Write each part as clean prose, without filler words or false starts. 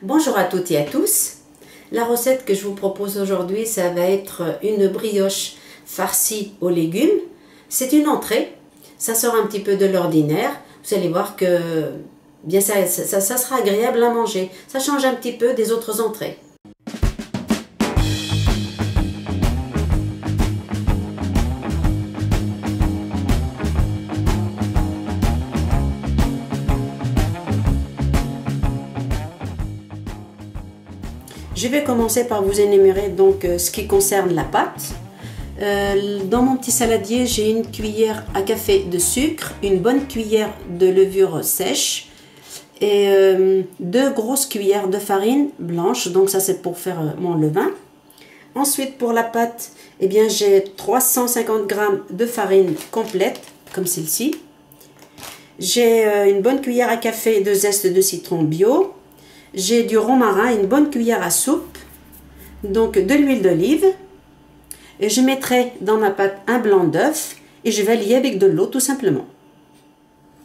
Bonjour à toutes et à tous. La recette que je vous propose aujourd'hui, ça va être une brioche farcie aux légumes. C'est une entrée, ça sort un petit peu de l'ordinaire. Vous allez voir que bien ça sera agréable à manger. Ça change un petit peu des autres entrées. Je vais commencer par vous énumérer donc ce qui concerne la pâte. Dans mon petit saladier, j'ai une cuillère à café de sucre, une bonne cuillère de levure sèche et 2 grosses cuillères de farine blanche. Donc ça c'est pour faire mon levain. Ensuite pour la pâte, eh bien j'ai 350 g de farine complète comme celle-ci. J'ai une bonne cuillère à café de zeste de citron bio. J'ai du romarin, une bonne cuillère à soupe, donc de l'huile d'olive. Et je mettrai dans ma pâte un blanc d'œuf et je vais lier avec de l'eau tout simplement.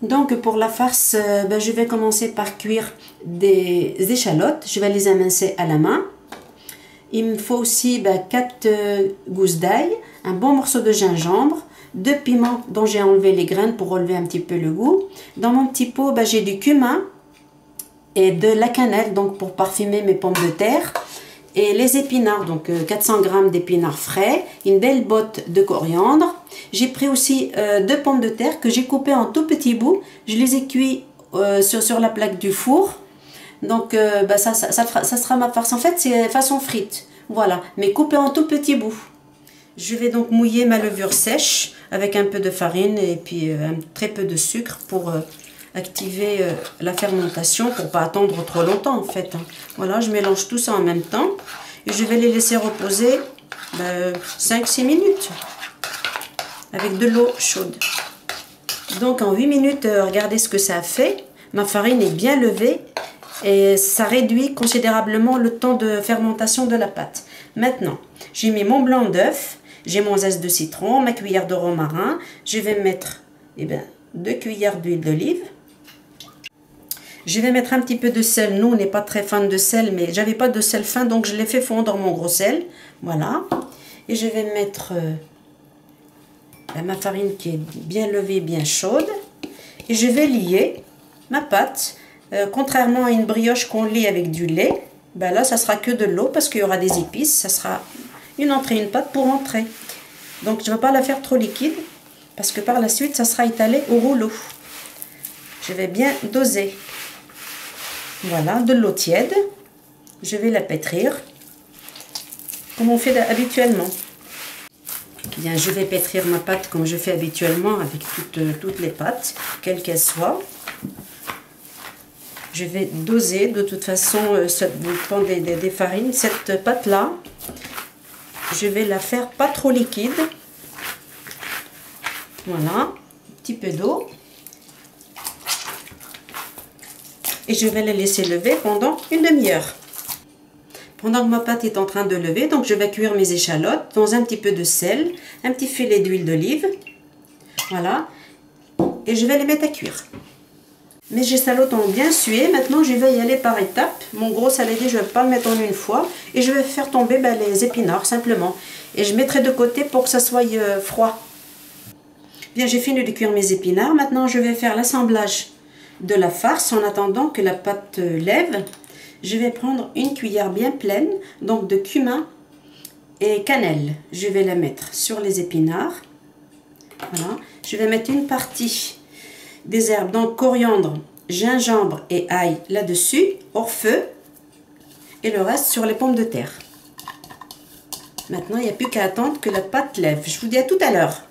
Donc pour la farce, je vais commencer par cuire des échalotes. Je vais les émincer à la main. Il me faut aussi 4 gousses d'ail, un bon morceau de gingembre, 2 piments dont j'ai enlevé les graines pour relever un petit peu le goût. Dans mon petit pot, j'ai du cumin et de la cannelle donc pour parfumer mes pommes de terre et les épinards, donc 400 g d'épinards frais, une belle botte de coriandre. J'ai pris aussi 2 pommes de terre que j'ai coupées en tout petits bouts. Je les ai cuits sur la plaque du four. Donc ça sera ma farce. En fait c'est façon frite, voilà, mais coupées en tout petits bouts. Je vais donc mouiller ma levure sèche avec un peu de farine et puis très peu de sucre pour activer la fermentation, pour pas attendre trop longtemps en fait. Voilà, je mélange tout ça en même temps et je vais les laisser reposer 5-6 minutes avec de l'eau chaude. Donc en 8 minutes, regardez ce que ça a fait. Ma farine est bien levée et ça réduit considérablement le temps de fermentation de la pâte. Maintenant, j'ai mis mon blanc d'œuf, j'ai mon zeste de citron, ma cuillère de romarin. Je vais mettre 2 cuillères d'huile d'olive. Je vais mettre un petit peu de sel. Nous, on n'est pas très fan de sel, mais j'avais pas de sel fin, donc je l'ai fait fondre dans mon gros sel. Voilà. Et je vais mettre ma farine qui est bien levée, bien chaude. Et je vais lier ma pâte. Contrairement à une brioche qu'on lie avec du lait, là, ça sera que de l'eau parce qu'il y aura des épices. Ça sera une entrée, une pâte pour entrée. Donc, je ne vais pas la faire trop liquide parce que par la suite, ça sera étalé au rouleau. Je vais bien doser. Voilà, de l'eau tiède. Je vais la pétrir comme on fait habituellement. Bien, je vais pétrir ma pâte comme je fais habituellement avec toutes les pâtes, quelles qu'elles soient. Je vais doser, de toute façon, ça dépend des farines. Cette pâte-là, je vais la faire pas trop liquide. Voilà, un petit peu d'eau. Et je vais la laisser lever pendant une demi-heure. Pendant que ma pâte est en train de lever, donc je vais cuire mes échalotes dans un petit peu de sel, un petit filet d'huile d'olive. Voilà. Et je vais les mettre à cuire. Mes échalotes ont bien sué. Maintenant, je vais y aller par étapes. Mon gros saladier, je ne vais pas le mettre en une fois. Et je vais faire tomber les épinards, simplement. Et je mettrai de côté pour que ça soit froid. Bien, j'ai fini de cuire mes épinards. Maintenant, je vais faire l'assemblage de la farce en attendant que la pâte lève. Je vais prendre une cuillère bien pleine, donc de cumin et cannelle. Je vais la mettre sur les épinards. Voilà. Je vais mettre une partie des herbes, donc coriandre, gingembre et ail là-dessus, hors feu, et le reste sur les pommes de terre. Maintenant, il n'y a plus qu'à attendre que la pâte lève. Je vous dis à tout à l'heure.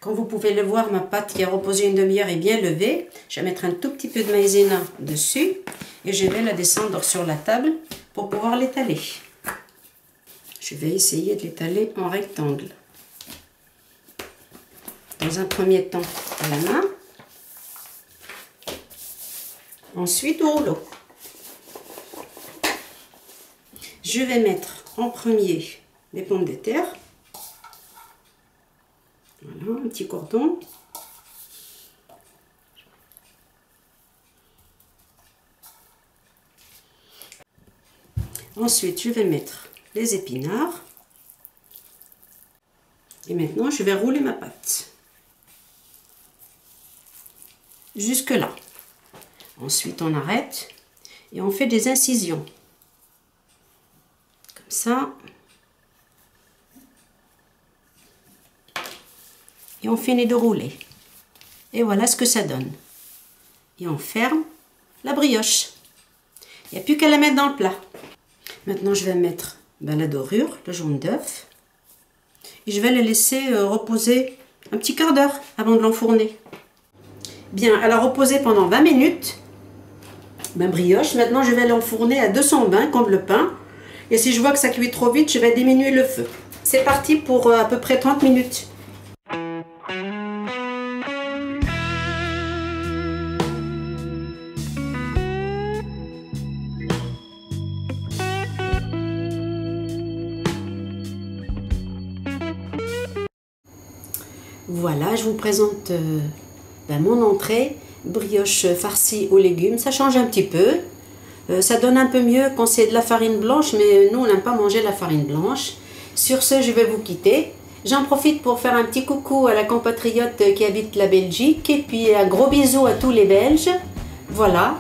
Comme vous pouvez le voir, ma pâte qui a reposé une demi-heure est bien levée. Je vais mettre un tout petit peu de maïzena dessus et je vais la descendre sur la table pour pouvoir l'étaler. Je vais essayer de l'étaler en rectangle. Dans un premier temps à la main, ensuite au rouleau. Je vais mettre en premier les pommes de terre. Voilà, un petit cordon. Ensuite, je vais mettre les épinards. Et maintenant, je vais rouler ma pâte. Jusque là. Ensuite, on arrête et on fait des incisions. Comme ça. Et on finit de rouler. Et voilà ce que ça donne. Et on ferme la brioche. Il n'y a plus qu'à la mettre dans le plat. Maintenant, je vais mettre la dorure, le jaune d'œuf. Et je vais le laisser reposer un petit quart d'heure avant de l'enfourner. Bien, elle a reposé pendant 20 minutes. Ma brioche, maintenant je vais l'enfourner à 220 comme le pain. Et si je vois que ça cuit trop vite, je vais diminuer le feu. C'est parti pour à peu près 30 minutes. Voilà, je vous présente mon entrée, brioche farcie aux légumes. Ça change un petit peu. Ça donne un peu mieux quand c'est de la farine blanche, mais nous on n'aime pas manger la farine blanche. Sur ce, je vais vous quitter. J'en profite pour faire un petit coucou à la compatriote qui habite la Belgique et puis un gros bisou à tous les Belges. Voilà.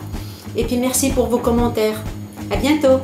Et puis merci pour vos commentaires. À bientôt.